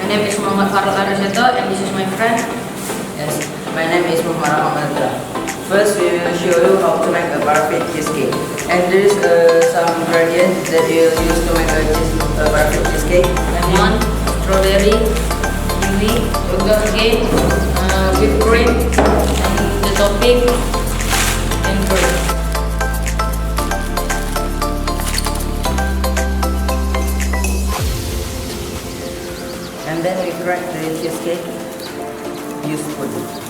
My name is Muhammad Farul Araseta and this is my friend. Yes, my name is Muhammad Ahmad. First, we will show you how to make a parfait cheesecake. And there is some ingredients that you will use to make a parfait cheesecake. Lemon, strawberry, kiwi, sugar cane, whipped cream, and the topping, and cream. And then we crack the cheesecake. Use spoon.